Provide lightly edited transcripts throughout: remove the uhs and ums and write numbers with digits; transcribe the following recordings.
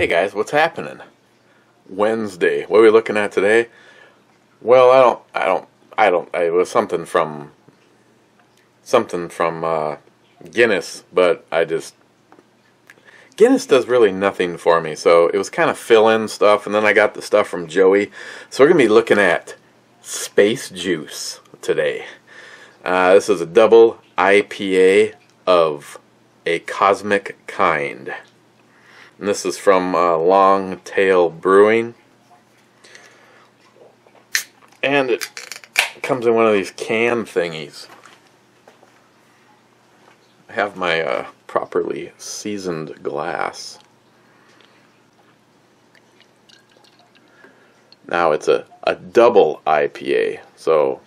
Hey guys, what's happening? Wednesday. What are we looking at today? Well, it was something from Guinness, but Guinness does really nothing for me, so it was kind of fill-in stuff, and then I got the stuff from Joey. So we're going to be looking at Space Juice today. This is a double IPA of a cosmic kind. And this is from Long Tail Brewing. And it comes in one of these can thingies. I have my properly seasoned glass. Now it's a double IPA, so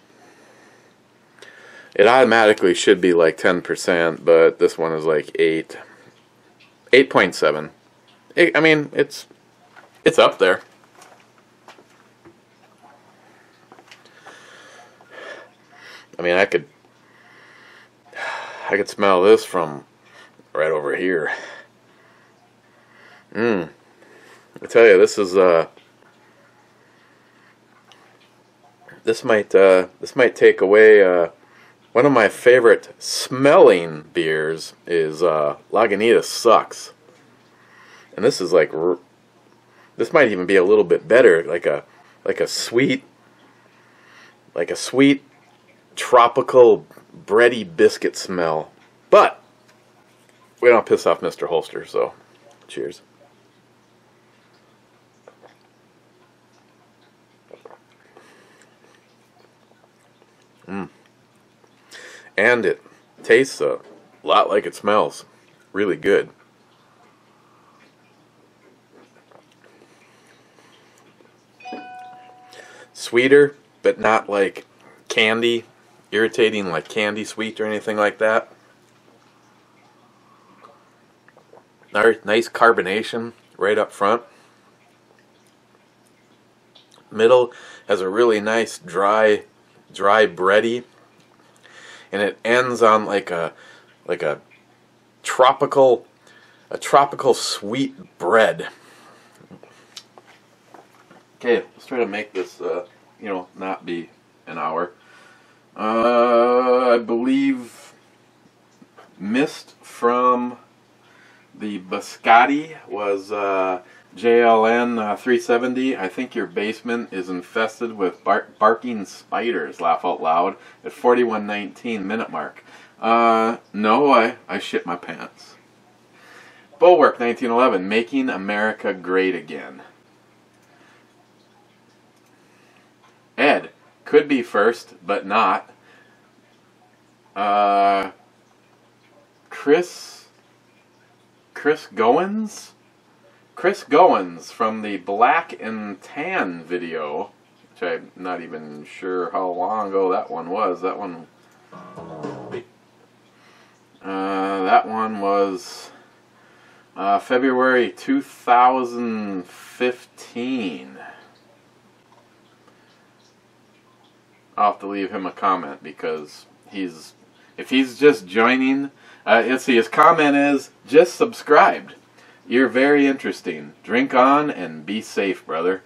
it automatically should be like 10%, but this one is like 8.7. I mean, it's up there. I mean, I could smell this from right over here. I tell you, this is this might take away one of my favorite smelling beers is Lagunitas Sucks. And this is like, this might even be a little bit better, like a sweet tropical bready biscuit smell. But we don't piss off Mr. Holster, so cheers. And it tastes a lot like it smells. Really good. Sweeter, but not like candy, irritating like candy sweet or anything like that. Nice carbonation right up front. Middle has a really nice dry bready, and it ends on like a tropical sweet bread. Okay, let's try to make this not be an hour. I believe mist from the Biscotti was JLN 370. I think your basement is infested with barking spiders. Laugh out loud at 41:19 minute mark. No, I shit my pants. Bulwark 1911, Making America Great Again. Ed, could be first, but not. Chris Goins? Chris Goins from the Black and Tan video, which I'm not even sure how long ago that one was. That one was February 2015. I'll have to leave him a comment because if he's just joining, let's see, his comment is, just subscribed. You're very interesting. Drink on and be safe, brother.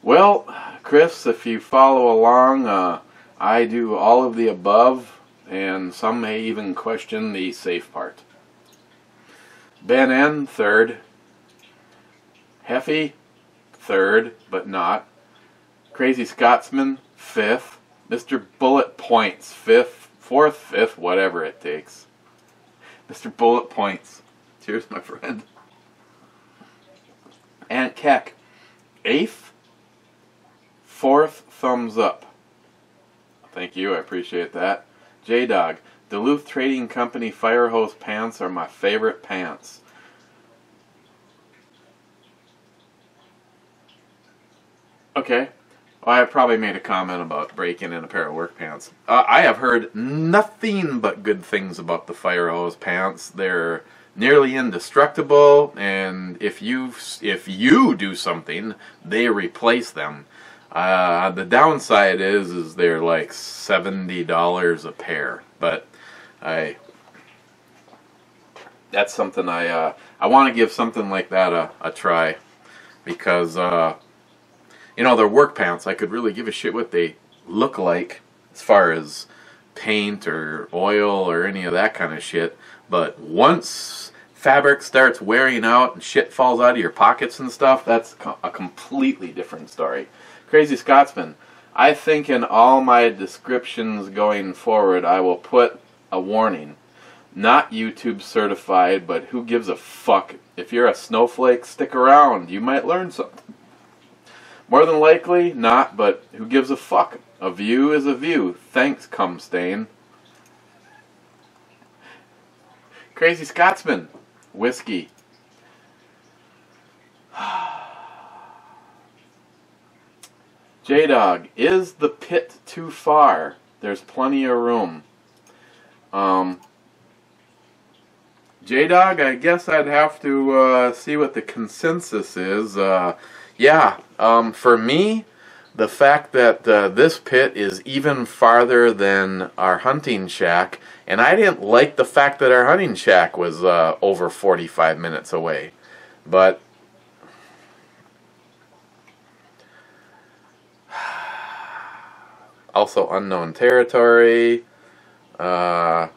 Well, Chris, if you follow along, I do all of the above, and some may even question the safe part. Ben N, third. Heffy, third, but not. Crazy Scotsman, fifth. Mr. Bullet Points, fifth, fourth, fifth, whatever it takes. Mr. Bullet Points. Cheers, my friend. Aunt Keck, eighth, fourth thumbs up. Thank you, I appreciate that. J-Dog, Duluth Trading Company fire hose pants are my favorite pants. Okay. Well, I probably made a comment about breaking in a pair of work pants. I have heard nothing but good things about the fire hose pants. They're nearly indestructible, and if you do something, they replace them. The downside is they're like $70 a pair, but that's something I want to give something like that a try. because you know, they're work pants. I could really give a shit what they look like as far as paint or oil or any of that kind of shit. But once fabric starts wearing out and shit falls out of your pockets and stuff, that's a completely different story. Crazy Scotsman, I think in all my descriptions going forward, I will put a warning. Not YouTube certified, but who gives a fuck? If you're a snowflake, stick around. You might learn something. More than likely, not, but who gives a fuck? A view is a view. Thanks, Cumstain. Crazy Scotsman. Whiskey. J-Dog, is the pit too far? There's plenty of room. J-Dog, I guess I'd have to see what the consensus is. Yeah, for me, the fact that this pit is even farther than our hunting shack, and I didn't like the fact that our hunting shack was over 45 minutes away. But also unknown territory. I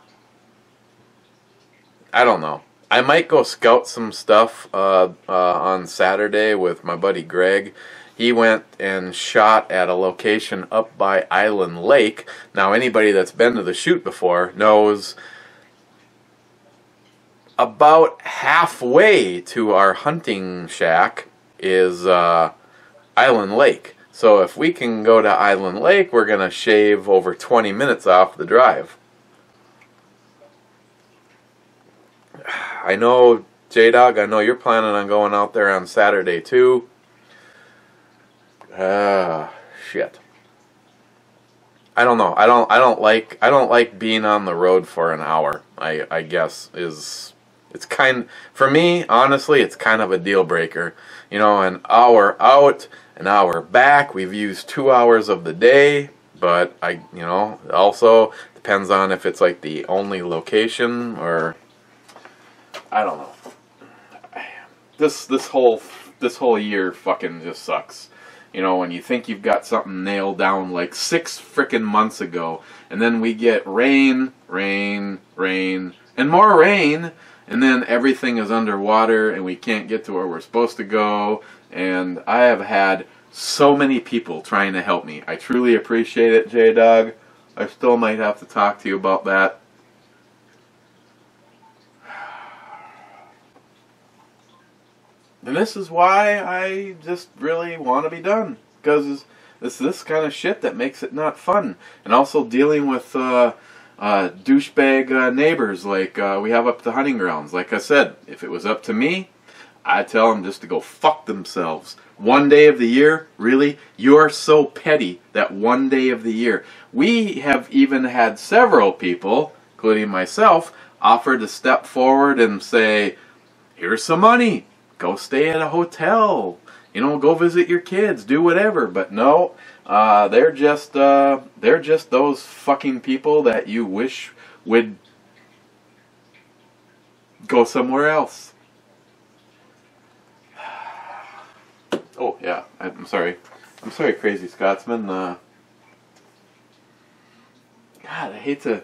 don't know. I might go scout some stuff on Saturday with my buddy Greg. He went and shot at a location up by Island Lake. Now, anybody that's been to the shoot before knows about halfway to our hunting shack is Island Lake. So if we can go to Island Lake, we're going to shave over 20 minutes off the drive. I know, J-Dog, I know you're planning on going out there on Saturday too. Shit. I don't know. I don't like being on the road for an hour. I guess it's for me, honestly, it's kind of a deal breaker. You know, an hour out, an hour back. We've used 2 hours of the day, but you know, also depends on if it's like the only location or I don't know. This whole year fucking just sucks. You know, when you think you've got something nailed down like 6 frickin' months ago, and then we get rain, rain, rain, and more rain, and then everything is underwater and we can't get to where we're supposed to go, and I have had so many people trying to help me. I truly appreciate it, J-Dog. I still might have to talk to you about that. And this is why I just really want to be done. Because it's this kind of shit that makes it not fun. And also dealing with douchebag neighbors like we have up the hunting grounds. Like I said, if it was up to me, I'd tell them just to go fuck themselves. One day of the year? Really? You're so petty that one day of the year. We have even had several people, including myself, offer to step forward and say, here's some money. Go stay at a hotel, you know, go visit your kids, do whatever. But no, they're just those fucking people that you wish would go somewhere else. Oh yeah, I'm sorry, Crazy Scotsman. God, I hate to,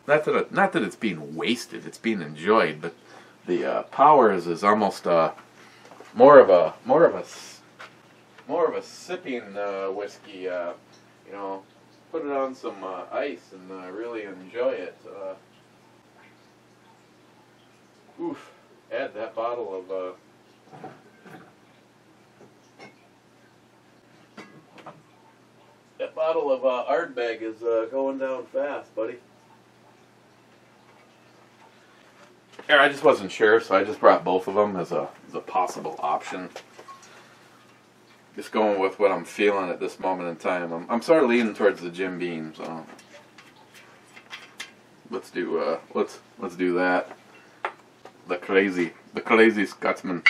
not that it's being wasted, it's being enjoyed, but the Powers is almost more of a sipping whiskey. You know, put it on some ice and really enjoy it. Oof! Add that bottle of Ardbeg is going down fast, buddy. Yeah, I just wasn't sure, so I just brought both of them as a possible option. Just going with what I'm feeling at this moment in time. I'm sort of leaning towards the Jim Beam, so let's do that. The crazy Scotsman.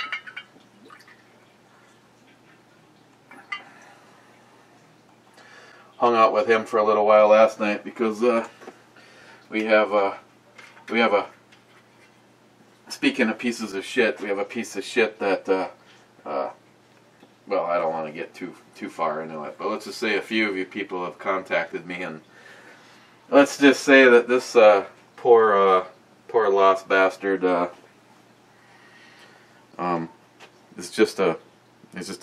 Hung out with him for a little while last night because we have a. Speaking of pieces of shit, we have a piece of shit that get too far into it. But let's just say a few of you people have contacted me, and let's just say that this poor lost bastard is just a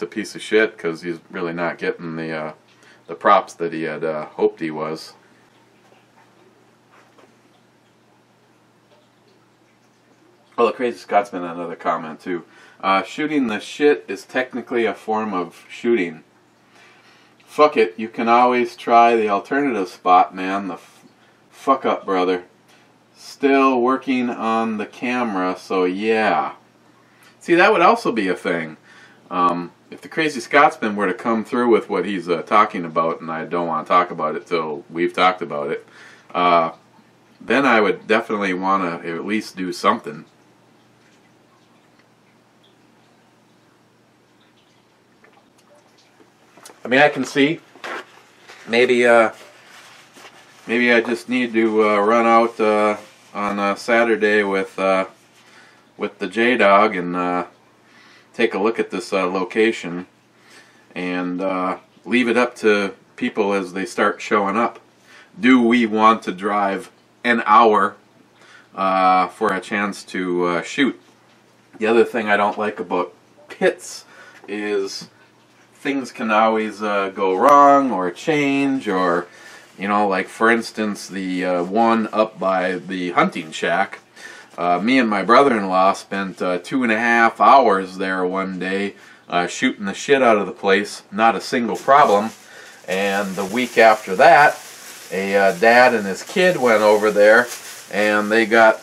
piece of shit, because he's really not getting the props that he had hoped he was. Oh, the Crazy Scotsman had another comment too. Shooting the shit is technically a form of shooting. Fuck it, you can always try the alternative spot, man. The fuck up, brother. Still working on the camera, so yeah. See, that would also be a thing. If the Crazy Scotsman were to come through with what he's talking about, and I don't want to talk about it till we've talked about it, then I would definitely want to at least do something. I mean, I can see maybe I just need to run out on Saturday with the J-Dog and take a look at this location and leave it up to people as they start showing up. Do we want to drive an hour for a chance to shoot? The other thing I don't like about pits is things can always go wrong or change, or, you know, like for instance the one up by the hunting shack. Me and my brother-in-law spent 2.5 hours there one day shooting the shit out of the place, not a single problem. And the week after that, a dad and his kid went over there, and they got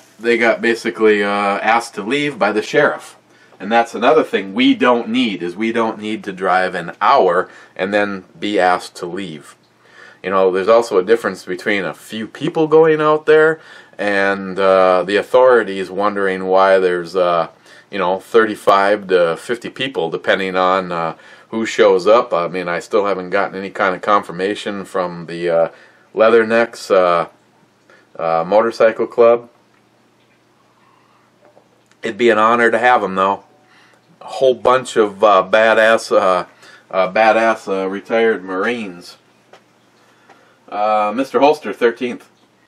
basically asked to leave by the sheriff. And that's another thing we don't need, is we don't need to drive an hour and then be asked to leave. You know, there's also a difference between a few people going out there and the authorities wondering why there's, you know, 35 to 50 people, depending on who shows up. I mean, I still haven't gotten any kind of confirmation from the Leathernecks motorcycle club. It'd be an honor to have them, though. A whole bunch of badass retired Marines. Mr. Holster, 13th.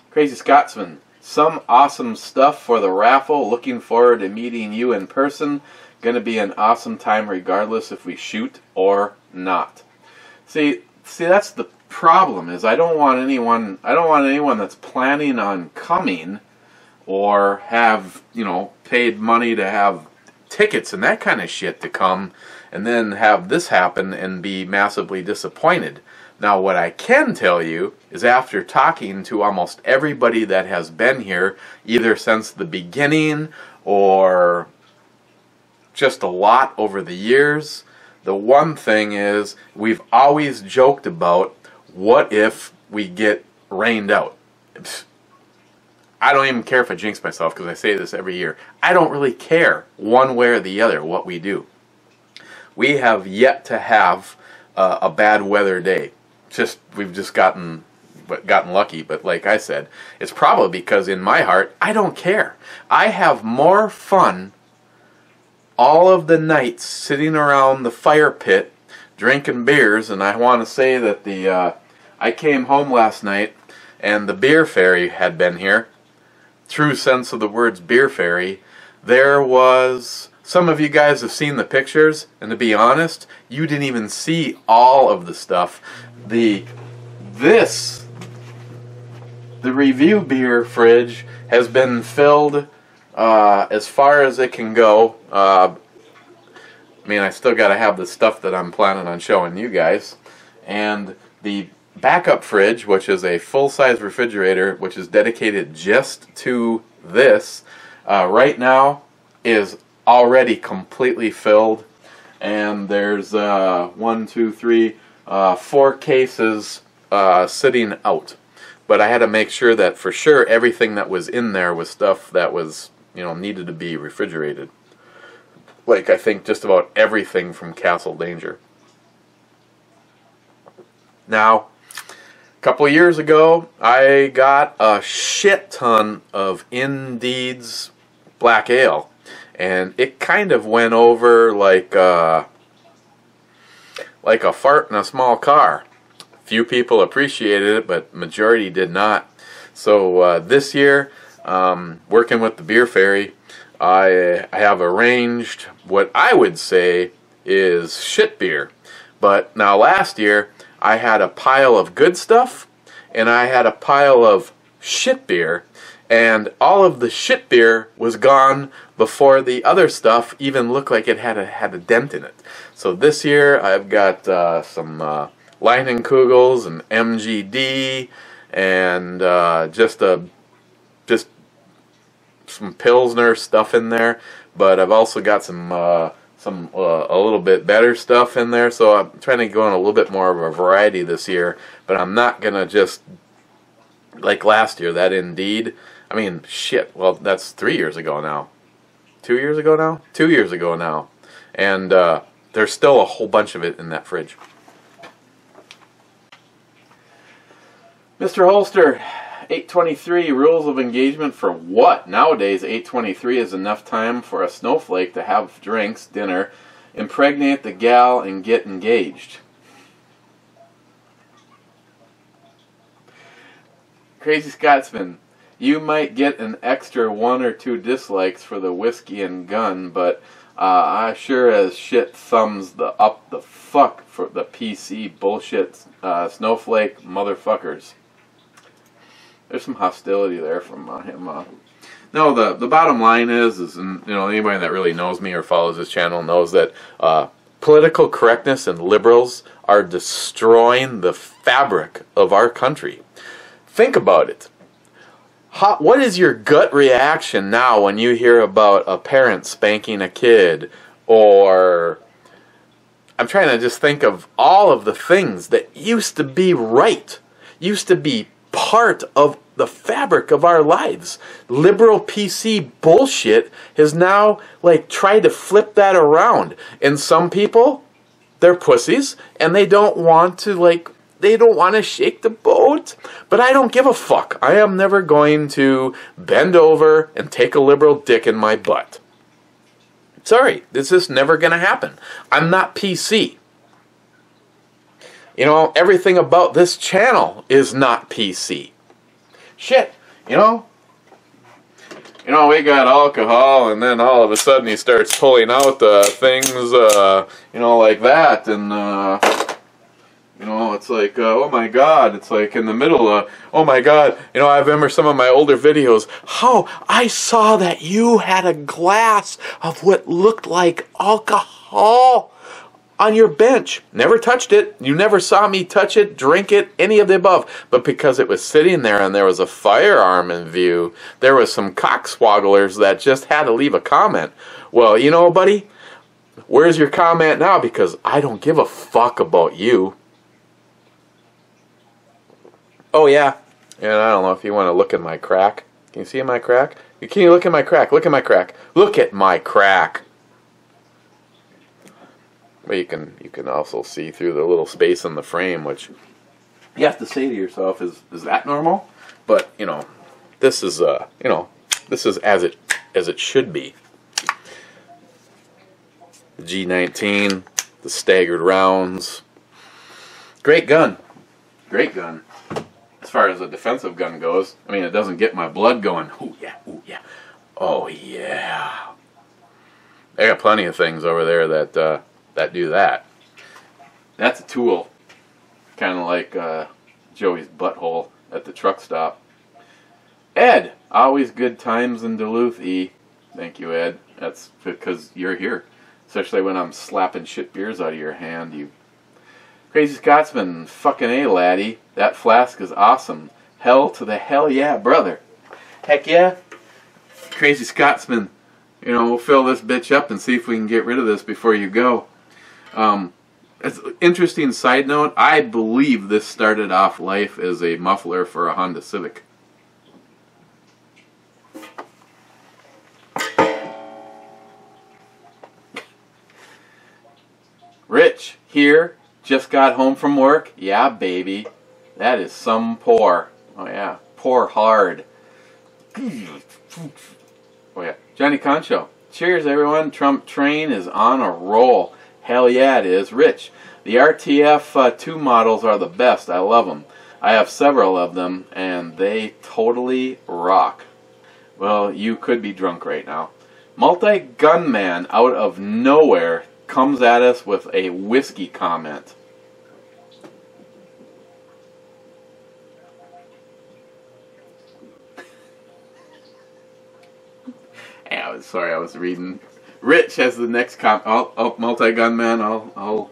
Crazy Scotsman. Some awesome stuff for the raffle. Looking forward to meeting you in person. Gonna be an awesome time regardless if we shoot or not. See, that's the problem, is I don't want anyone that's planning on coming or have, you know, paid money to have tickets and that kind of shit to come and then have this happen and be massively disappointed. Now, what I can tell you is, after talking to almost everybody that has been here, either since the beginning or just a lot over the years, the one thing is, we've always joked about, what if we get rained out? I don't even care if I jinx myself, because I say this every year. I don't really care one way or the other what we do. We have yet to have a bad weather day. We've just gotten lucky. But like I said, it's probably because in my heart, I don't care. I have more fun all of the nights sitting around the fire pit drinking beers. And I want to say that I came home last night and the beer fairy had been here. True sense of the words beer fairy. There was, some of you guys have seen the pictures, and to be honest, you didn't even see all of the stuff. The review beer fridge has been filled as far as it can go. I mean, I still got to have the stuff that I'm planning on showing you guys. And the backup fridge, which is a full-size refrigerator, which is dedicated just to this, right now is already completely filled. And there's 4 cases sitting out. But I had to make sure that for sure everything that was in there was stuff that was, you know, needed to be refrigerated. Like, I think just about everything from Castle Danger. Now, a couple of years ago, I got a shit ton of Indeed's Black Ale, and it kind of went over like like a fart in a small car. Few people appreciated it, but majority did not. So this year, working with the Beer Fairy, I have arranged what I would say is shit beer. But now last year, I had a pile of good stuff, and I had a pile of shit beer, and all of the shit beer was gone before the other stuff even looked like it had a dent in it. So this year, I've got some Leinenkugels and MGD, and just some Pilsner stuff in there, but I've also got some a little bit better stuff in there, so I'm trying to go on a little bit more of a variety this year, but I'm not gonna just, like last year, that Indeed, I mean, shit, well, that's 3 years ago now. 2 years ago now? 2 years ago now. And there's still a whole bunch of it in that fridge. Mr. Holster, 823, rules of engagement for what? Nowadays, 823 is enough time for a snowflake to have drinks, dinner, impregnate the gal, and get engaged. Crazy Scotsman, you might get an extra 1 or 2 dislikes for the whiskey and gun, but I sure as shit thumbs up the fuck for the PC bullshit snowflake motherfuckers. There's some hostility there from him. No, the bottom line is and, you know, anybody that really knows me or follows this channel knows that political correctness and liberals are destroying the fabric of our country. Think about it. What is your gut reaction now when you hear about a parent spanking a kid, or I'm trying to just think of all of the things that used to be right, used to be part of the fabric of our lives. Liberal PC bullshit has now like tried to flip that around, and some people, they're pussies and they don't want to shake the boat, but I don't give a fuck. I am never going to bend over and take a liberal dick in my butt. Sorry, this is never going to happen. I'm not PC. You know, everything about this channel is not PC. Shit, you know, we got alcohol, and then all of a sudden he starts pulling out things, you know, like that, and you know, it's like, oh my God, it's like in the middle of, oh my God, you know, I remember some of my older videos, how I saw that you had a glass of what looked like alcohol on your bench. Never touched it. You never saw me touch it, drink it, any of the above. But because it was sitting there and there was a firearm in view, there was some cockswogglers that just had to leave a comment. Well, you know, buddy, where's your comment now? Because I don't give a fuck about you. Oh, yeah. And I don't know if you want to look at my crack. Can you see my crack? Can you look at my crack? Look at my crack. Look at my crack. But you can also see through the little space in the frame, which you have to say to yourself, is that normal? But, you know, this is you know, this is as it should be. The G19, the staggered rounds. Great gun. Great gun. As far as a defensive gun goes, I mean, it doesn't get my blood going. Oh yeah, oh yeah, oh yeah. I got plenty of things over there that do that. That's a tool, kind of like Joey's butthole at the truck stop. Ed, always good times in Duluth. E, thank you, Ed. That's because you're here, especially when I'm slapping shit beers out of your hand. You Crazy Scotsman, fucking A, laddie. That flask is awesome. Hell to the hell yeah, brother. Heck yeah. Crazy Scotsman, you know, we'll fill this bitch up and see if we can get rid of this before you go. It's an interesting side note. I believe this started off life as a muffler for a Honda Civic. Rich, here. Just got home from work. Yeah, baby. That is some pour. Oh, yeah. Pour hard. Oh, yeah. Johnny Concho. Cheers, everyone. Trump train is on a roll. Hell yeah, it is. Rich, The RTF 2 models are the best. I love them. I have several of them, and they totally rock. Well, you could be drunk right now. Multi-Gunman out of nowhere comes at us with a whiskey comment. Sorry, I was reading. Rich has the next comment. Oh, Multi-Gunman, I'll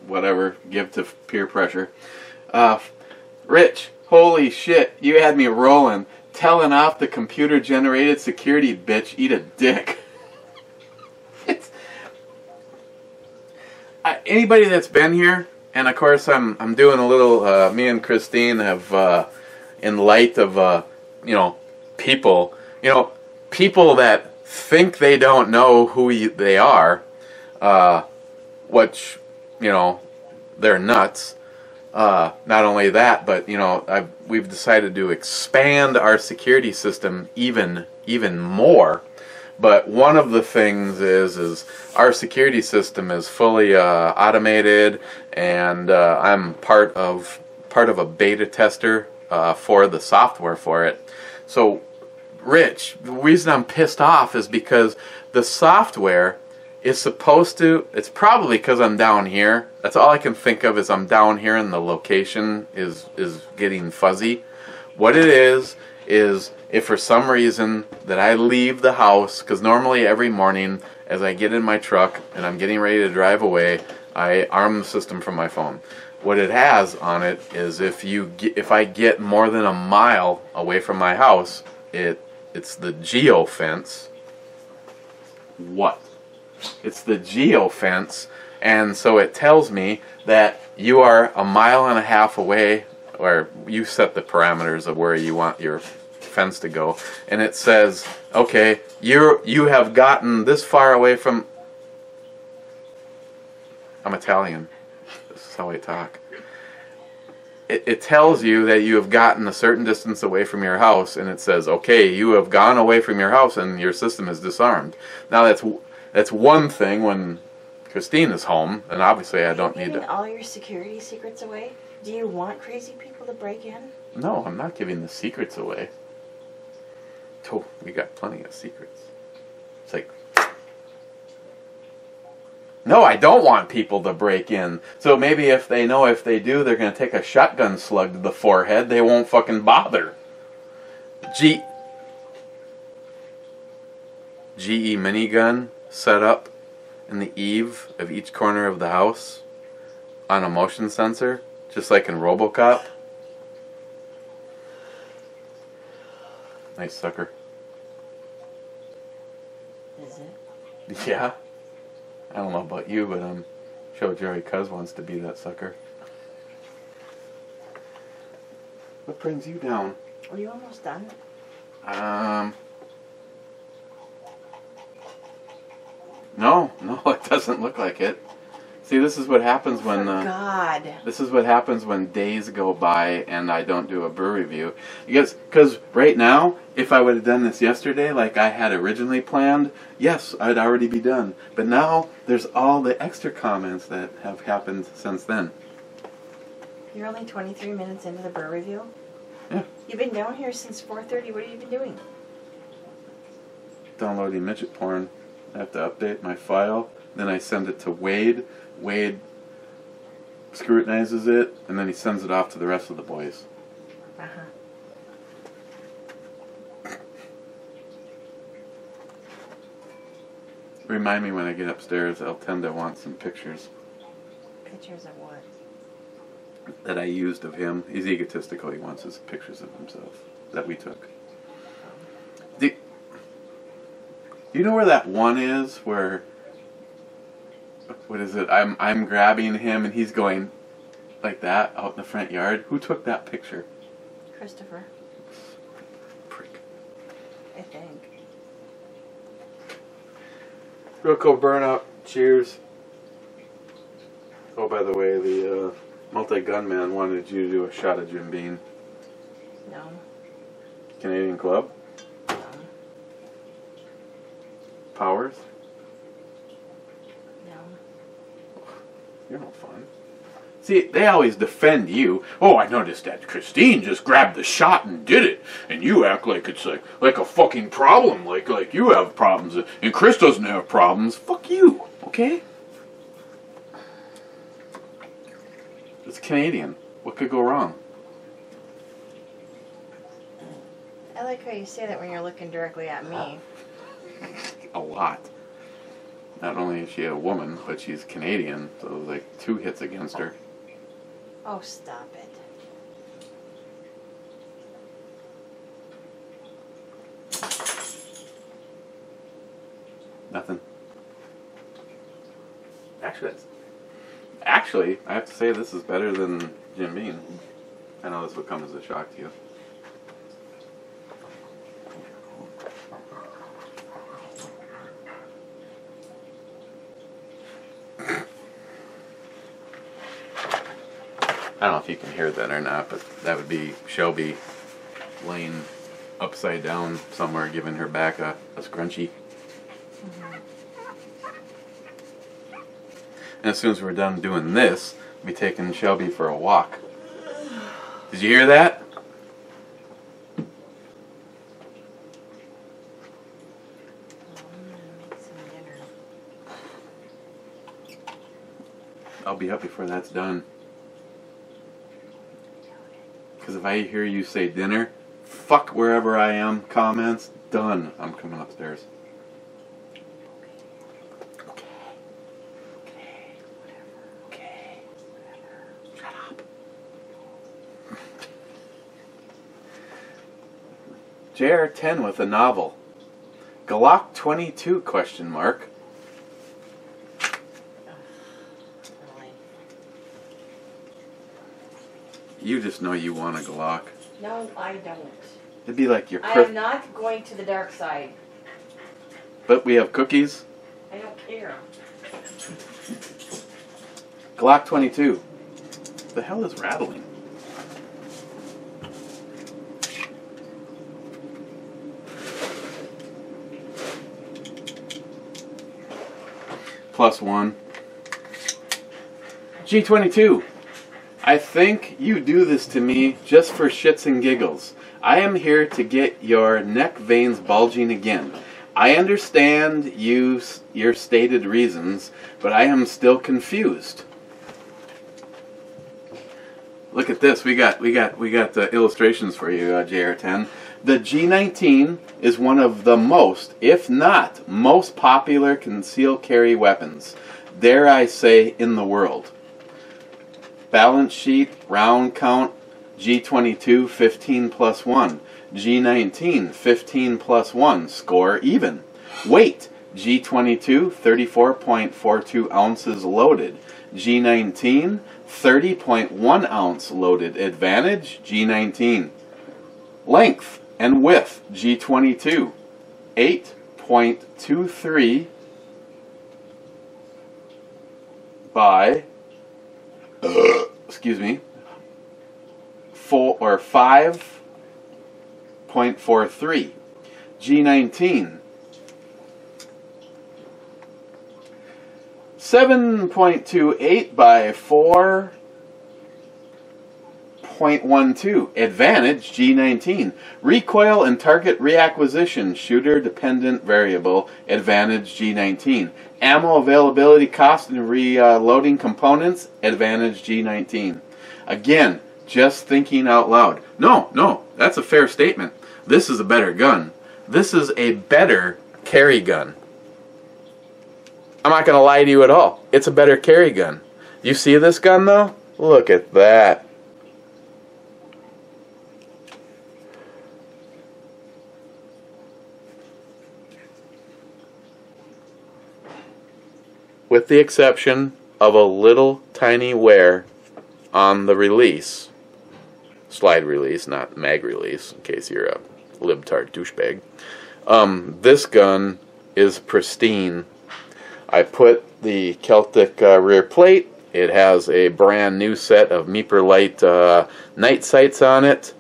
whatever, give to peer pressure. Rich, holy shit, you had me rolling. Telling off the computer-generated security bitch, eat a dick. Anybody that's been here, and of course I'm doing a little, me and Christine have, in light of, people, people that think they don't know who they are, which, they're nuts. Not only that, but we've decided to expand our security system even more. But one of the things is our security system is fully automated, and I'm part of a beta tester for the software for it. So, Rich, the reason I'm pissed off is because the software is supposed to, it's probably because I'm down here. That's all I can think of is I'm down here and the location is getting fuzzy. What it is if for some reason that I leave the house, because normally every morning as I get in my truck and I'm getting ready to drive away, I arm the system from my phone. What it has on it is if I get more than a mile away from my house, it's the geofence. What? It's the geofence, and so it tells me that you are a mile and a half away, or you set the parameters of where you want your fence to go, and it says, okay, you have gotten this far away from. I'm Italian. This is how I talk. It tells you that you have gotten a certain distance away from your house, and it says, okay, you have gone away from your house, and your system is disarmed. Now that's one thing when Christine is home, and obviously I don't need to. Giving all your security secrets away? Do you want crazy people to break in? No, I'm not giving the secrets away. Oh, we got plenty of secrets. It's like, no, I don't want people to break in. So maybe if they know if they do, they're going to take a shotgun slug to the forehead, they won't fucking bother. GE minigun set up in the eave of each corner of the house on a motion sensor, just like in RoboCop. Nice sucker. Is it? Yeah. I don't know about you, but I'm sure Jerry Cuz wants to be that sucker. What brings you down? Are you almost done? No, it doesn't look like it. See, this is what happens when God. This is what happens when days go by and I don't do a brew review. Because right now, if I would have done this yesterday like I had originally planned, yes, I'd already be done. But now there's all the extra comments that have happened since then. You're only 23 minutes into the brew review? Yeah. You've been down here since 4:30. What have you been doing? Downloading midget porn. I have to update my file. Then I send it to Wade. Wade scrutinizes it, and then he sends it off to the rest of the boys. Uh-huh. Remind me when I get upstairs. I'll tend to want some pictures. Pictures of what? That I used of him. He's egotistical. He wants his pictures of himself that we took. Do you know where that one is? Where, what is it? I'm grabbing him and he's going like that out in the front yard. Who took that picture? Christopher. Prick. I think. Real cool burnout. Cheers. Oh, by the way, the multi-gunman wanted you to do a shot of Jim Beam. No. Canadian Club? No. Powers? No. You're no fun. See, they always defend you. Oh, I noticed that Christine just grabbed the shot and did it, and you act like it's like a fucking problem, like you have problems, and Chris doesn't have problems. Fuck you, okay? It's Canadian. What could go wrong? I like how you say that when you're looking directly at me. A lot. Not only is she a woman, but she's Canadian, so there's like 2 hits against her. Oh, stop it. Nothing. Actually, I have to say this is better than Jim Beam. I know this will come as a shock to you. I don't know if you can hear that or not, but that would be Shelby laying upside down somewhere, giving her back a scrunchie. And as soon as we're done doing this, we'll be taking Shelby for a walk. Did you hear that? I'll be up before that's done. Because if I hear you say dinner, fuck wherever I am, comments, done. I'm coming upstairs. Okay. Shut up. JR10 with a novel. Glock 22 question mark. You just know you want a Glock. No, I don't. It'd be like your... I am not going to the dark side. But we have cookies. I don't care. Glock 22. What the hell is rattling? +1. G22. I think you do this to me just for shits and giggles. I am here to get your neck veins bulging again. I understand your stated reasons, but I am still confused. Look at this. We got illustrations for you, JR10. The G19 is one of the most, if not most popular concealed carry weapons, dare I say, in the world. Balance sheet, round count, G22, 15 plus 1. G19, 15 plus 1, score even. Weight, G22, 34.42 ounces loaded. G19, 30.1 ounce loaded. Advantage, G19. Length and width, G22, 8.23 by... excuse me, 5.43. G19, 7.28 by 4.12. Advantage, G19. Recoil and target reacquisition, shooter dependent variable. Advantage, G19. Ammo availability, cost, and reloading components. Advantage, G19. Again, just thinking out loud. No, that's a fair statement. This is a better gun. This is a better carry gun. I'm not going to lie to you at all. It's a better carry gun. You see this gun, though? Look at that. With the exception of a little tiny wear on the release, slide release, not mag release, in case you're a libtard douchebag, this gun is pristine. I put the Celtic rear plate. It has a brand new set of Meeper Light night sights on it.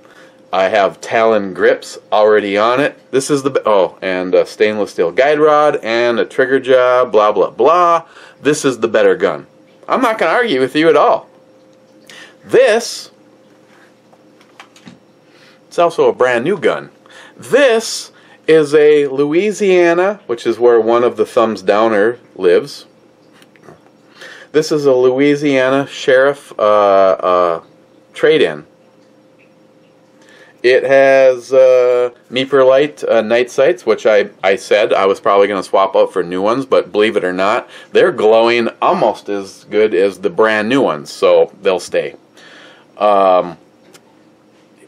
I have Talon grips already on it. This is the and a stainless steel guide rod and a trigger jaw, blah blah blah. This is the better gun. I'm not going to argue with you at all. This, it's also a brand new gun. This is a Louisiana, which is where one of the thumbs downer lives. This is a Louisiana Sheriff trade-in. It has Meeper Light night sights, which I said I was probably going to swap out for new ones, but believe it or not, they're glowing almost as good as the brand new ones, so they'll stay.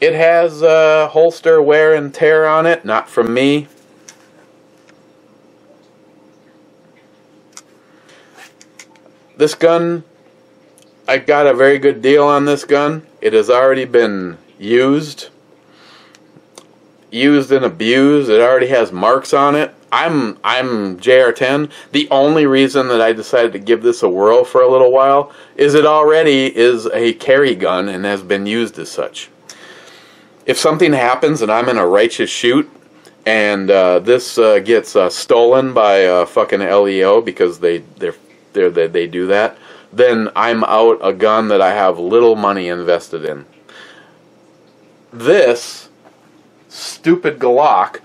It has holster wear and tear on it, not from me. This gun, I got a very good deal on this gun. It has already been used and abused. It already has marks on it. I'm JR10. The only reason that I decided to give this a whirl for a little while is it already is a carry gun and has been used as such. If something happens and I'm in a righteous shoot and this gets stolen by fucking LEO because they do that, then I'm out a gun that I have little money invested in. This stupid Glock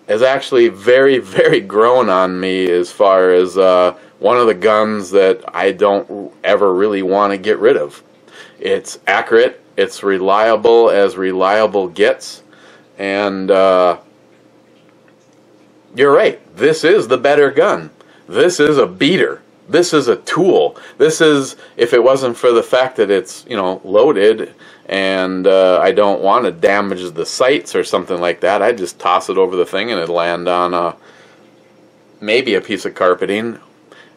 is actually very, very grown on me as far as one of the guns that I don't ever really want to get rid of. It's accurate. It's reliable as reliable gets. And you're right. This is the better gun. This is a beater. This is a tool. This is, if it wasn't for the fact that it's, you know, loaded and I don't want to damage the sights or something like that, I'd just toss it over the thing and it'd land on maybe a piece of carpeting,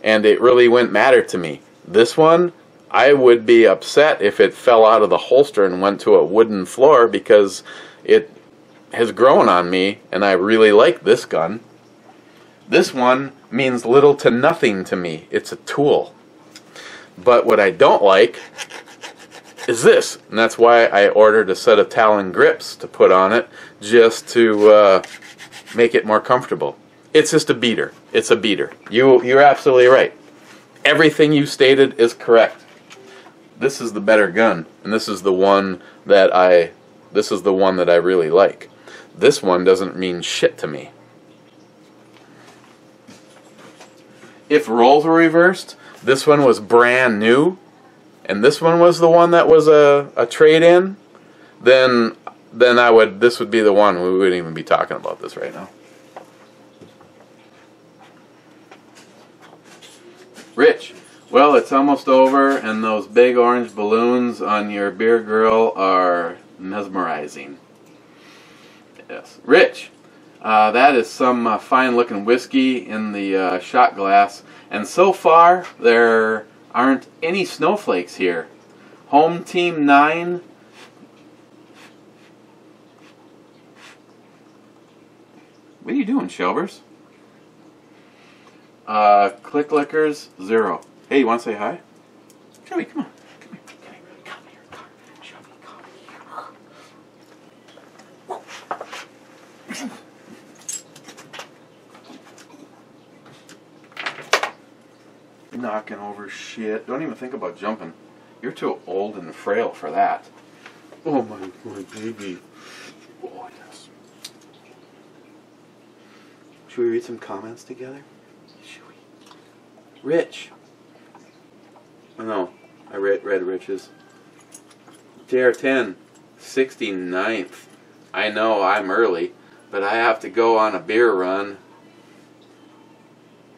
and it really wouldn't matter to me. This one, I would be upset if it fell out of the holster and went to a wooden floor because it has grown on me and I really like this gun. This one means little to nothing to me. It's a tool. But what I don't like is this, and that's why I ordered a set of Talon grips to put on it, just to make it more comfortable. It's just a beater. It's a beater. You're absolutely right. Everything you stated is correct. This is the better gun, and this is the one that I really like. This one doesn't mean shit to me. If roles were reversed, this one was brand new, and this one was the one that was a trade-in, then this would be the one. We wouldn't even be talking about this right now. Rich, well, it's almost over, and those big orange balloons on your beer grill are mesmerizing. Yes. Rich, that is some fine-looking whiskey in the shot glass, and so far there aren't any snowflakes here. Home Team 9. What are you doing, Shelvers? Click Lickers 0. Hey, you want to say hi? Shelby, come on. Come here. Come here. Come here. Shelby, come here. Knocking over shit. Don't even think about jumping. You're too old and frail for that. Oh, my baby. Oh, yes. Should we read some comments together? Should we? Rich. Oh, no. I read Rich's. JR10, 69th. I know I'm early, but I have to go on a beer run.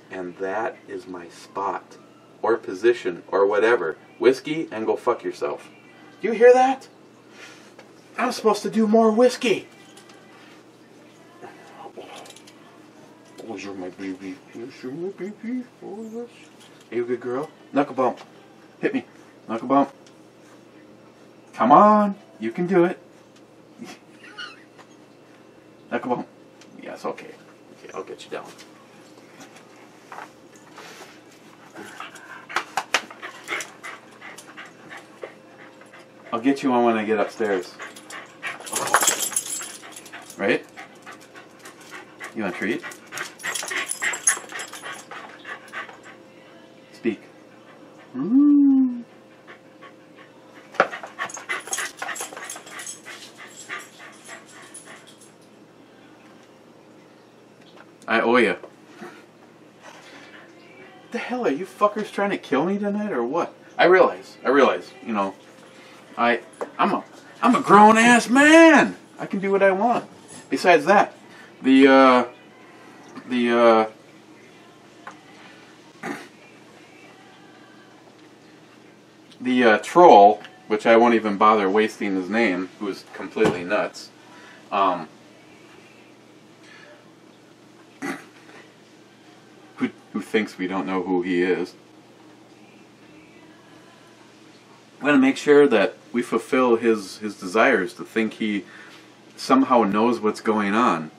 And that is my spot, or position, or whatever. Whiskey, and go fuck yourself. Do you hear that? I'm supposed to do more whiskey. Oh, you're my baby. Yes, you're my baby. Oh, yes. Are you a good girl? Knuckle bump. Hit me. Knuckle bump. Come on. You can do it. Knuckle bump. Yes, okay. Okay, I'll get you down. I'll get you on when I get upstairs. Right? You want a treat? Speak. Ooh. I owe you. What the hell are you fuckers trying to kill me tonight or what? I realize, you know, I'm a grown ass man. I can do what I want. Besides that, the troll, which I won't even bother wasting his name, who's completely nuts. Who thinks we don't know who he is. I'm going to make sure that we fulfill his desires to think he somehow knows what's going on.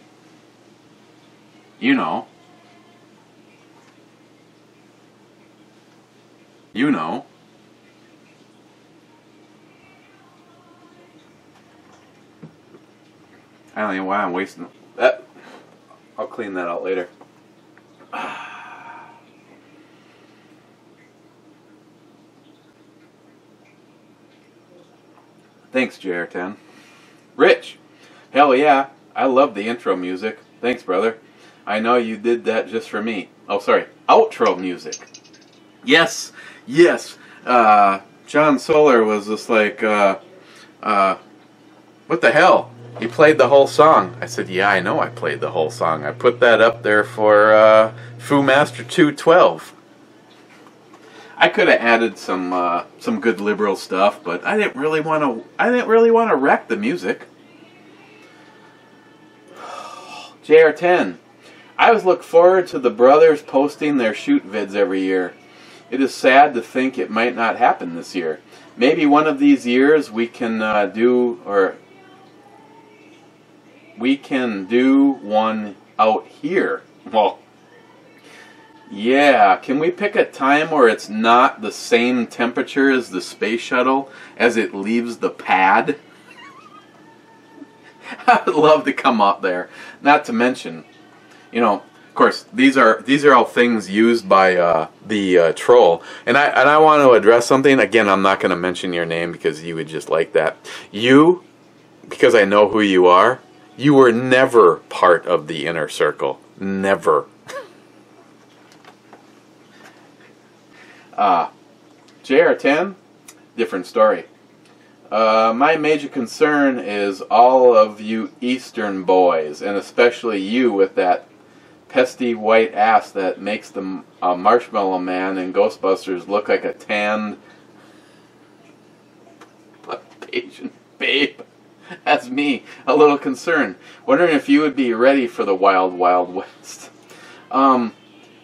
You know. You know. I don't know why I'm wasting that. I'll clean that out later. Thanks, JR10. Rich! Hell yeah, I love the intro music. Thanks, brother. I know you did that just for me. Oh, sorry. Outro music. Yes, yes. John Solar was just like, what the hell? You played the whole song. I said, yeah, I know I played the whole song. I put that up there for Foo Master 212. I could have added some good liberal stuff, but I didn't really want to wreck the music. JR10. I always look forward to the brothers posting their shoot vids every year. It is sad to think it might not happen this year. Maybe one of these years we can do one out here. Well, yeah, can we pick a time where it's not the same temperature as the space shuttle as it leaves the pad? I would love to come up there. Not to mention, you know, of course, these are all things used by the troll. And I want to address something. Again, I'm not going to mention your name because you would just like that. You, because I know who you are, you were never part of the inner circle. Never. JR10, different story. My major concern is all of you Eastern boys, and especially you with that pesty white ass that makes the Marshmallow Man in Ghostbusters look like a tanned Asian babe. That's me, a little concerned. Wondering if you would be ready for the wild, wild west.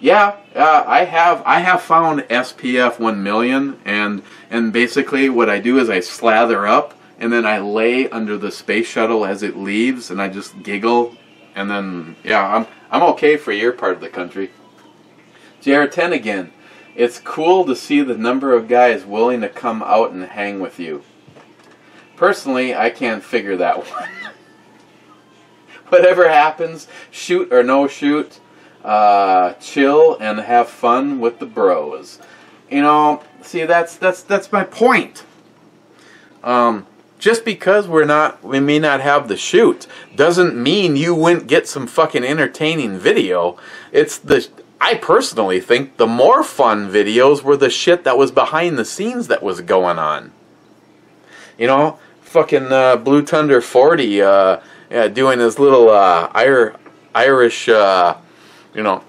Yeah, I have found SPF 1,000,000, and basically what I do is I slather up, and then I lay under the space shuttle as it leaves, and I just giggle, and then yeah, I'm okay for your part of the country. JR10 again. It's cool to see the number of guys willing to come out and hang with you. Personally, I can't figure that one. Whatever happens, shoot or no shoot. Chill and have fun with the bros. You know, see, that's my point. Just because we may not have the shoot doesn't mean you wouldn't get some fucking entertaining video. I personally think the more fun videos were the shit that was behind the scenes that was going on. You know, fucking Blue Thunder 40 doing his little Irish you know.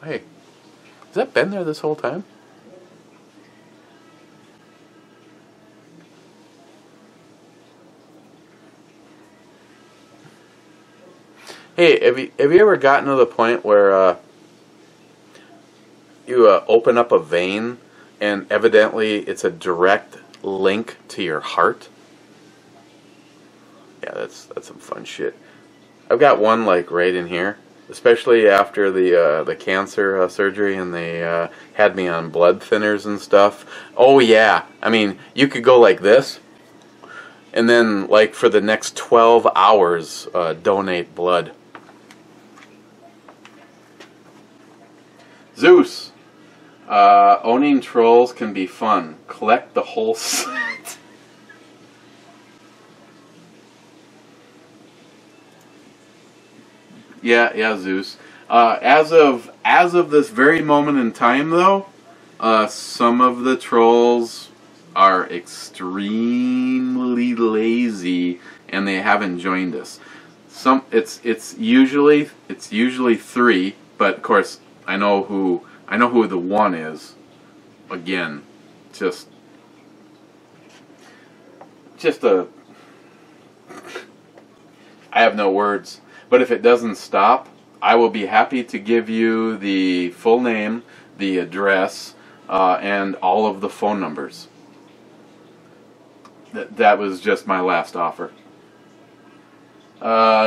Hey, has that been there this whole time? Hey, have you ever gotten to the point where you open up a vein and evidently it's a direct link to your heart? Yeah, that's some fun shit. I've got one like right in here, especially after the cancer surgery, and they had me on blood thinners and stuff. Oh yeah, I mean, you could go like this, and then like for the next 12 hours donate blood. Zeus, owning trolls can be fun. Collect the whole set. Yeah, Zeus. As of this very moment in time, though, some of the trolls are extremely lazy, and they haven't joined us. It's usually 3, but of course I know who the one is. Again, just a. I have no words. But if it doesn't stop, I will be happy to give you the full name, the address, and all of the phone numbers. That was just my last offer.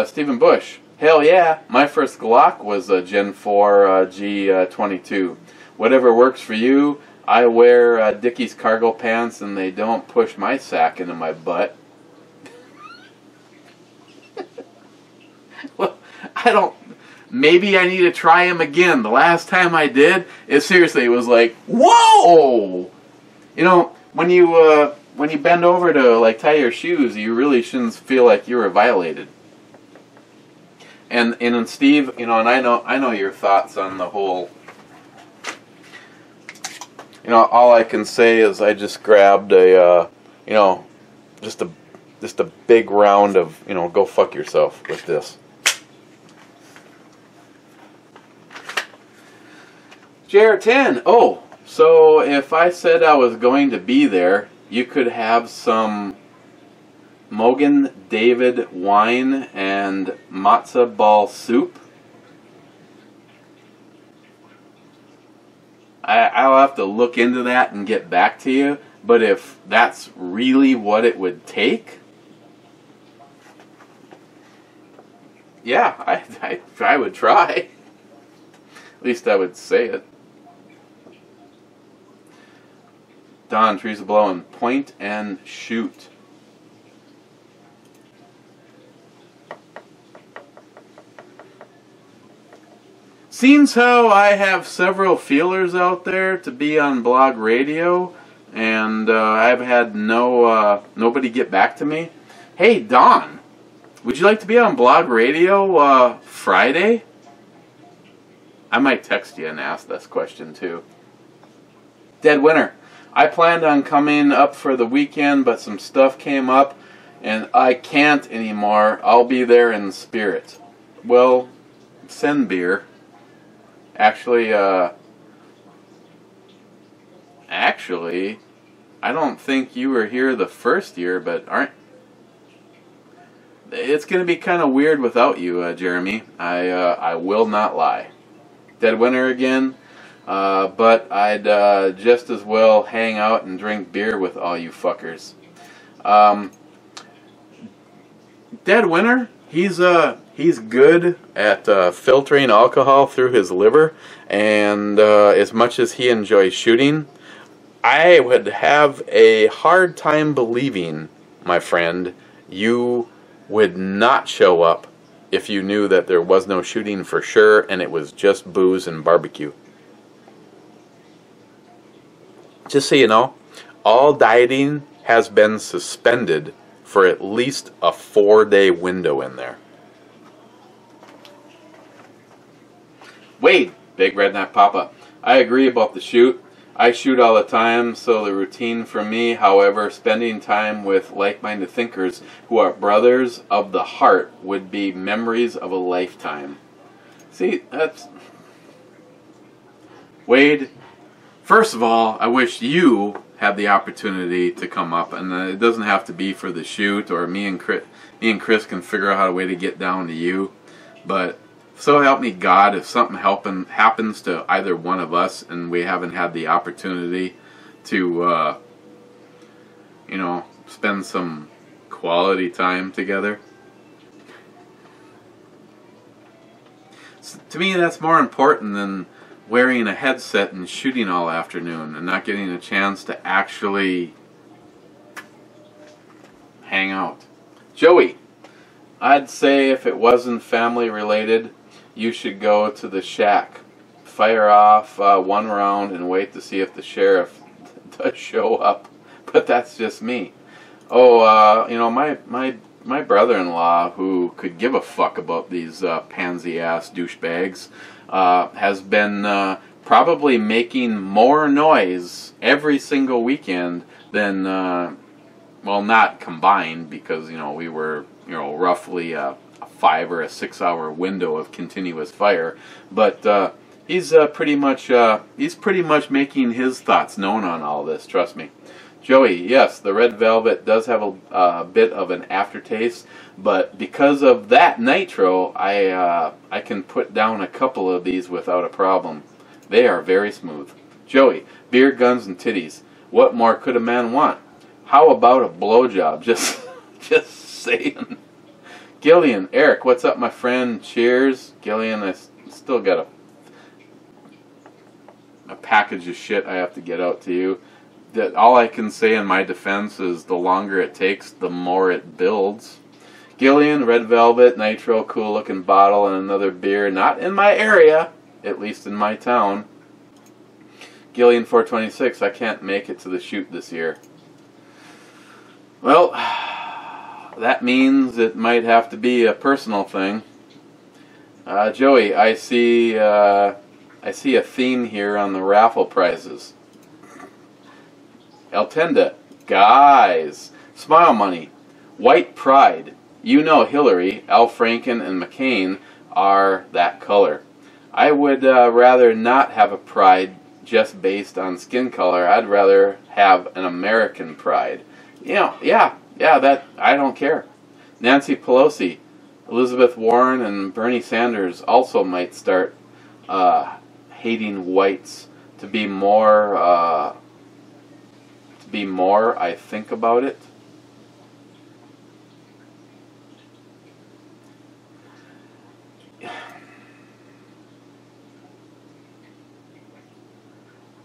Stephen Bush. Hell yeah, my first Glock was a Gen 4 G22. Whatever works for you. I wear Dickies cargo pants and they don't push my sack into my butt. Well, I don't... Maybe I need to try them again. The last time I did, it was like, whoa! You know, when you bend over to like tie your shoes, you really shouldn't feel like you were violated. And Steve, you know, and I know your thoughts on the whole. You know, all I can say is I just grabbed a, you know, just a big round of, you know, go fuck yourself with this. JR10. Oh, so if I said I was going to be there, you could have some Mogan David wine and matzo ball soup. I'll have to look into that and get back to you. But if that's really what it would take, yeah, I would try. At least I would say it. Don, trees are blowing. Point and shoot. Seems how I have several feelers out there to be on blog radio, and I've had nobody get back to me. Hey, Don, would you like to be on blog radio Friday? I might text you and ask this question too. Dead Winter. I planned on coming up for the weekend, but some stuff came up, and I can't anymore. I'll be there in spirit. Well, send beer. Actually, I don't think you were here the first year, but it's going to be kind of weird without you, Jeremy. I will not lie. Dead Winter again, but I'd just as well hang out and drink beer with all you fuckers. Dead Winter, he's good at filtering alcohol through his liver, and as much as he enjoys shooting, I would have a hard time believing, my friend, you would not show up if you knew that there was no shooting for sure and it was just booze and barbecue. Just so you know, all dieting has been suspended for at least a 4-day window in there. Wade, Big Redneck Papa. I agree about the shoot. I shoot all the time, so the routine for me, however, spending time with like-minded thinkers who are brothers of the heart would be memories of a lifetime. See, that's... Wade, first of all, I wish you had the opportunity to come up, and it doesn't have to be for the shoot, or me and Chris can figure out a way to get down to you, but so help me God, if something happens to either one of us and we haven't had the opportunity to, you know, spend some quality time together. So, to me, that's more important than wearing a headset and shooting all afternoon and not getting a chance to actually hang out. Joey, I'd say if it wasn't family related, you should go to the shack, fire off one round, and wait to see if the sheriff does show up. But that's just me. Oh, you know, my my brother-in-law, who could give a fuck about these pansy-ass douchebags, has been probably making more noise every single weekend than, well, not combined, because, you know, we were, you know, roughly a 5 or a 6 hour window of continuous fire, but he's pretty much making his thoughts known on all this. Trust me, Joey. Yes, the red velvet does have a bit of an aftertaste, but because of that nitro, I can put down a couple of these without a problem. They are very smooth. Joey, beer, guns, and titties. What more could a man want? How about a blowjob? Just saying. Gillian, Eric, what's up, my friend? Cheers. Gillian, I still got a package of shit I have to get out to you. That all I can say in my defense is the longer it takes, the more it builds. Gillian, red velvet, nitro, cool looking bottle, and another beer. Not in my area, at least in my town. Gillian 426, I can't make it to the shoot this year. Well, that means it might have to be a personal thing. Joey, I see a theme here on the raffle prizes. Eltenda, guys, Smile Money, White Pride. You know Hillary, Al Franken, and McCain are that color. I would rather not have a pride just based on skin color. I'd rather have an American pride. You know, yeah, that, I don't care. Nancy Pelosi, Elizabeth Warren, and Bernie Sanders also might start hating whites to be more, I think about it.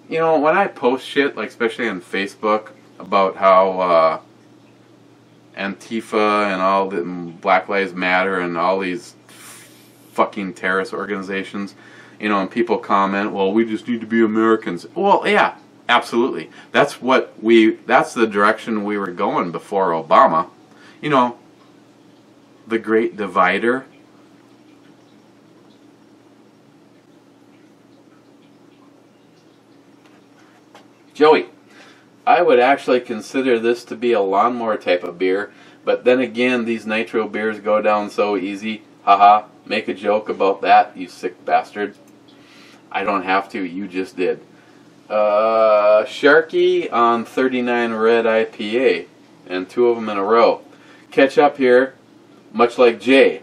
You know, when I post shit, like especially on Facebook, about how Antifa and all the Black Lives Matter and all these fucking terrorist organizations, you know, and people comment, well, we just need to be Americans. Well, yeah, absolutely. That's the direction we were going before Obama. You know, the great divider. Joey, I would actually consider this to be a lawnmower type of beer, but then again, these nitro beers go down so easy. Haha, make a joke about that, you sick bastard. I don't have to, you just did. Sharky on 39 Red IPA, and 2 of them in a row. Catch up here, much like Jay,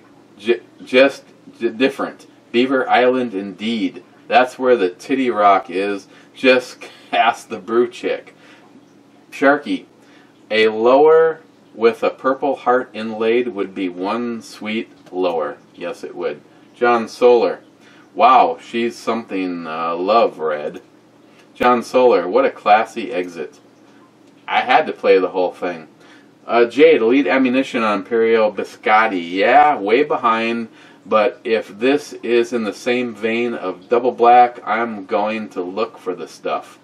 just different. Beaver Island indeed. That's where the titty rock is. Just cast the brew chick. Sharky, a lower with a purple heart inlaid would be one sweet lower. Yes, it would. John Solar, wow, she's something love red. John Solar, what a classy exit. I had to play the whole thing. Jade, lead ammunition on Imperial Biscotti. Yeah, way behind. But if this is in the same vein of Double Black, I'm going to look for the stuff.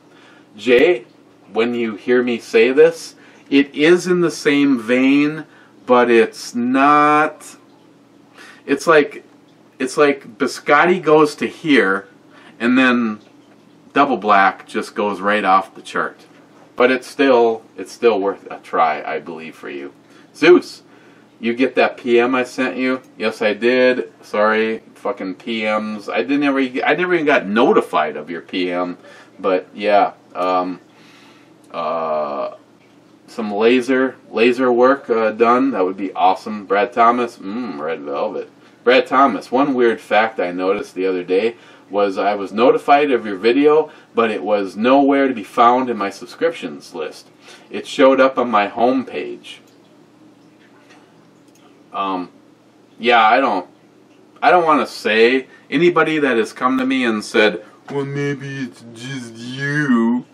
Jay, when you hear me say this, it is in the same vein, but it's not. It's like Biscotti goes to here, and then Double Black just goes right off the chart. But it's still worth a try, I believe, for you. Zeus, you get that PM I sent you? Yes, I did. Sorry, fucking PMs. I never even got notified of your PM. But yeah, some laser work done. That would be awesome. Brad Thomas, red velvet. Brad Thomas, one weird fact I noticed the other day was I was notified of your video, but it was nowhere to be found in my subscriptions list. It showed up on my home page. Yeah, I don't want to say anybody that has come to me and said, well, maybe it's just you.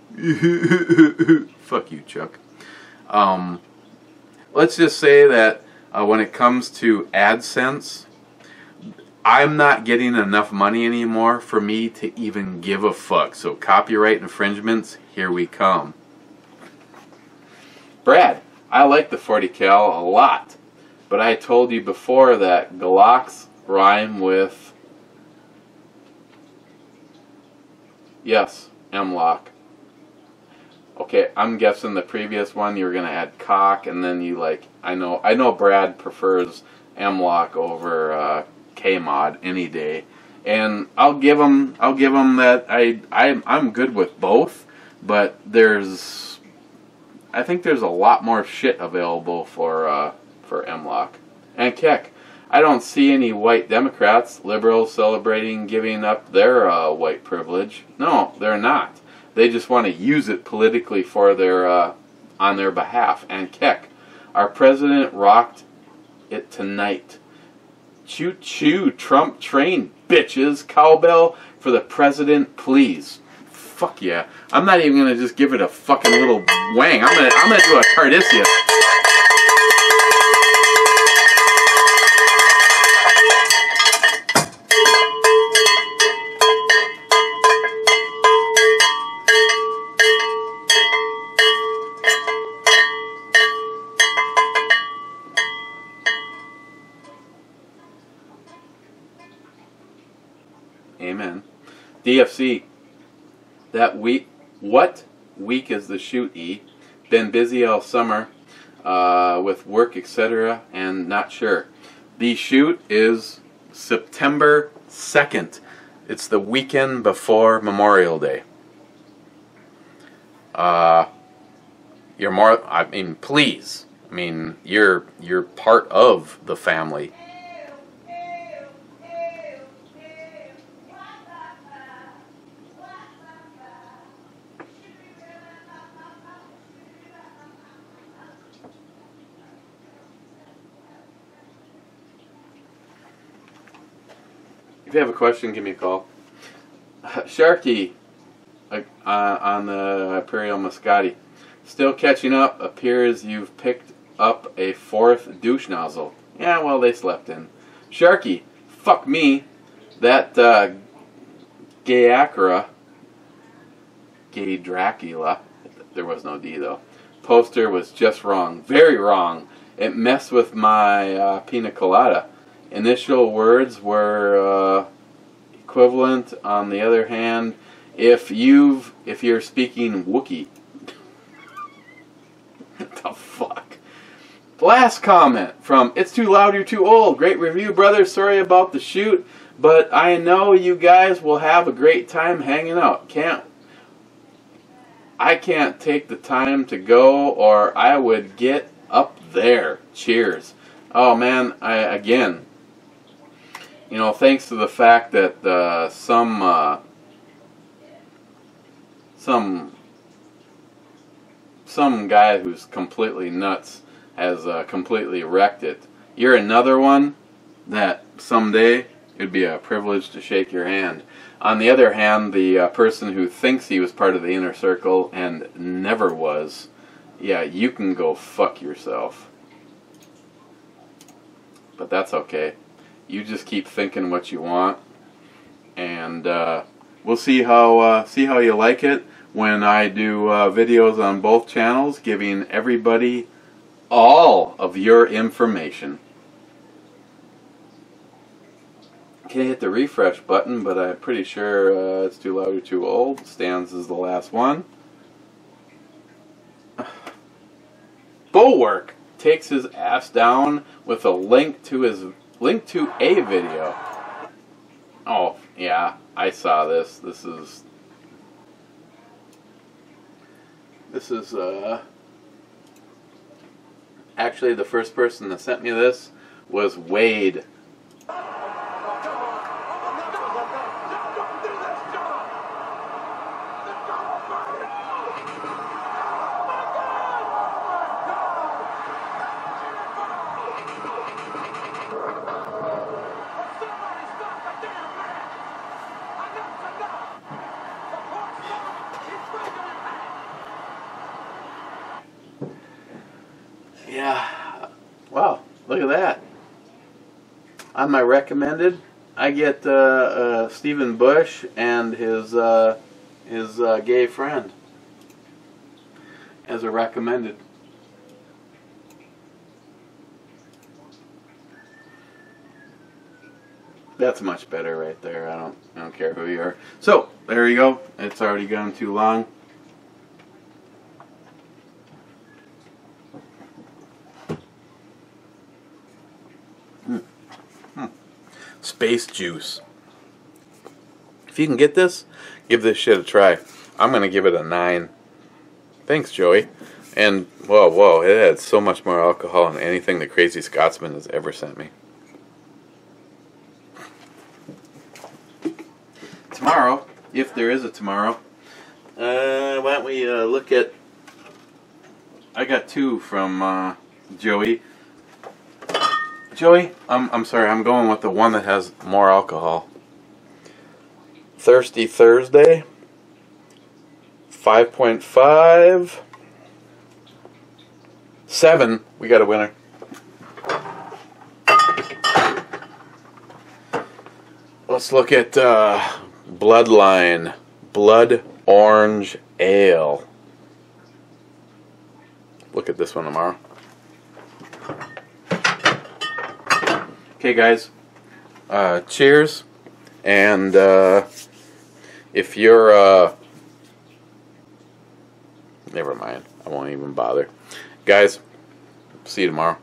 Fuck you, Chuck. Let's just say that when it comes to AdSense, I'm not getting enough money anymore for me to even give a fuck. So copyright infringements, here we come. Brad, I like the 40 cal a lot. But I told you before that Glocks rhyme with, yes, M-lock. Okay, I'm guessing the previous one you were gonna add cock, and then you like, I know Brad prefers M-lock over K-mod any day, and I'll give him that I'm good with both, but I think there's a lot more shit available for M-lock. And Keck, I don't see any white Democrats, liberals celebrating giving up their white privilege. No, they're not. They just want to use it politically for on their behalf. And Keck, our president rocked it tonight. Choo choo, Trump train, bitches. Cowbell for the president, please. Fuck yeah. I'm not even gonna just give it a fucking little wang. I'm gonna do a Cardissia. Amen. DFC. That week. What week is the shoot, E? Been busy all summer with work, etc., and not sure. The shoot is September 2nd. It's the weekend before Memorial Day. You're more. I mean, please. I mean, you're part of the family. If you have a question, give me a call. Sharky on the Imperial Muscati. Still catching up. Appears you've picked up a 4th douche nozzle. Yeah, well, they slept in. Sharky, fuck me. That Gay Dracula, there was no D though, poster was just wrong. Very wrong. It messed with my pina colada. Initial words were equivalent. On the other hand, if you're speaking Wookiee. What the fuck? Last comment from It's Too Loud, You're Too Old. Great review, brother. Sorry about the shoot, but I know you guys will have a great time hanging out. I can't take the time to go, or I would get up there. Cheers. Oh man, again, you know, thanks to the fact that some guy who's completely nuts has completely wrecked it. You're another one that someday it'd be a privilege to shake your hand. On the other hand, the person who thinks he was part of the inner circle and never was, yeah, you can go fuck yourself. But that's okay. You just keep thinking what you want, and we'll see how you like it when I do videos on both channels, giving everybody all of your information. Can't hit the refresh button, but I'm pretty sure It's Too Loud, You're Too Old stands as the last one. Bulwark takes his ass down with a link to a video. Oh yeah, I saw this. This is actually the first person that sent me this was Wade. Yeah, wow, look at that. On my recommended, I get Stephen Bush and his gay friend as a recommended. That's much better right there. I don't care who you are. So there you go. It's already gone too long. Space juice. If you can get this, give this shit a try. I'm gonna give it a 9. Thanks, Joey. And whoa, it had so much more alcohol than anything the Crazy Scotsman has ever sent me. Tomorrow, if there is a tomorrow, why don't we look at... I got 2 from Joey. Joey, I'm sorry, I'm going with the one that has more alcohol. Thirsty Thursday, 5.5, 7. We got a winner. Let's look at Bloodline Blood Orange Ale. Look at this one tomorrow. Okay, guys. Cheers. And if you're never mind. I won't even bother. Guys, see you tomorrow.